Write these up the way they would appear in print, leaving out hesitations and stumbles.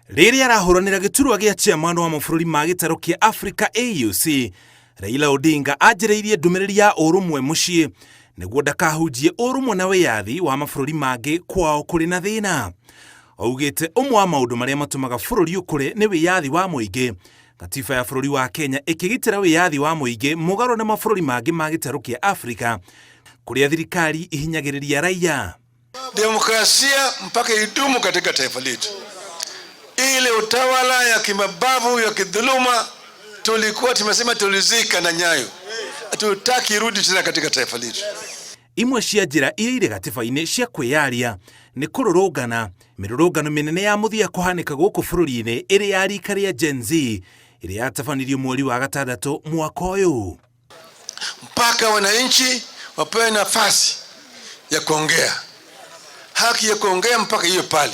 Rĩrĩa arahuranĩra gĩturwa gĩa chairman wa mabũrũri ma gĩtarũ kĩa Africa AUC, Raila Odinga anjĩrĩirie ndũmĩrĩri ya ũrũmwe mũciĩ nĩguo ndakahunjie ũrũmwe na wĩyathi wa mabũrũri mangĩ kwao kũrĩ na thĩna. Augĩte ũmwe wa maũndũ marĩa matũmaga bũrũri ũkũre nĩ wĩyathi wa mũingĩ. Katiba ya bũrũri wa Kenya ĩkĩgitĩra wĩyathi wa mũingĩ mũgarũ na mabũrũri mangĩ ma gĩtarũ kĩa Africa kũrĩa thirikari ihinyagĩrĩria raia. Demokrasia mpaka idumu katika taifa letu. Ile utawala ya kimabavu ya kidhuluma tulikuwa tumesema tulizika na nyayo. Hatutaki irudi tena katika taifa letu. Imwe cia njĩra iria irĩ gatiba-inĩ cia kwĩyaria nĩ kũrũrũngana. Mĩrũrũngano mĩnene ya mũthia kũhanĩka gũkũ bũrũri-inĩ ĩrĩ ya rika rĩa Gen Z ĩrĩa yatabanirio mweri wa gatandatũ mwaka ũyũ. Mpaka wananchi wapewe nafasi ya kuongea. Haki ya kuongea mpaka hiyo pale.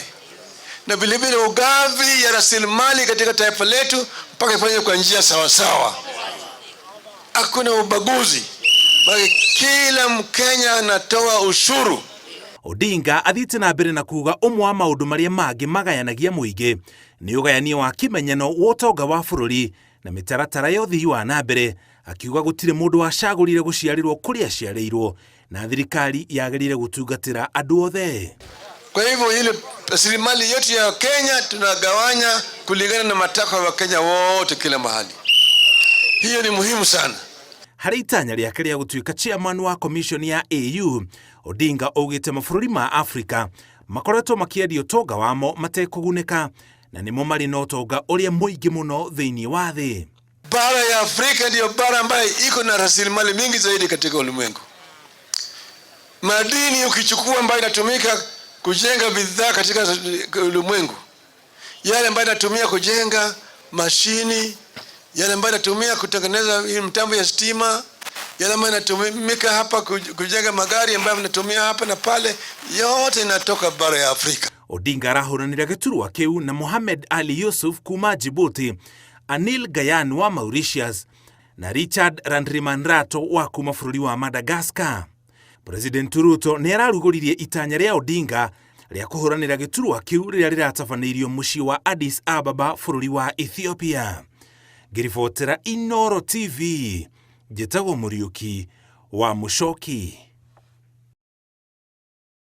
Na vilevile ugavi ya rasilimali katika taifa letu mpaka ifanywe kwa njia sawa sawa. Hakuna ubaguzi. Kila Mkenya anatoa ushuru. Odinga athiĩte na mbere na kuuga ũmwe wa maũndũ marĩa mangĩ magayanagia mũingĩ nĩ ũgayania wa kĩmenyano wa ũtonga wa bũrũri na mĩtaratara ya ũthii wa na mbere, akiuga gũtirĩ mũndũ wacagũrire gũciarĩrwo kũrĩa aciarĩirwo na thirikari yagĩrĩire gũtungatĩra andũ othe. Kwa hivyo ile rasilimali yote ya Kenya tunagawanya kulingana na matakwa ya Kenya wote kila mahali. Hiyo ni muhimu sana. Harĩ itanya rĩake rĩa gũtuĩka chairman wa commission ya AU, Odinga augĩte mabũrũri ma Africa makoretwo makĩendia ũtonga wamo matekũgunĩka na nĩmo marĩ na ũtonga ũrĩa mũingĩ mũno thĩinĩ wa thĩ. Bara ya Afrika ndiyo bara ambayo iko na rasilimali mingi zaidi katika ulimwengu. Madini ukichukua ambayo inatumika kujenga bidhaa katika ulimwengu, yale ambayo inatumia kujenga mashini, yale ambayo inatumia kutengeneza mitambo ya stima, yale ambayo inatumika hapa kujenga magari ambayo inatumia hapa na pale, yote inatoka bara ya Afrika. Odinga arahuranĩra gĩturwa kĩu na Mohamed Ali Yusuf kuma Djibouti, Anil Gayan wa Mauritius na Richard Randrimanrato wa kuma bũrũri wa Madagascar. President Ruto nĩ ararugũririe itanya rĩa Odinga rĩa kũhuranĩra gĩturwa kĩu rĩrĩa rĩratabanĩirio mũciĩ wa Addis Ababa bũrũri wa Ethiopia. Ngĩribotera Inooro TV, njĩtagwo Mũriũki wa Mũchoki.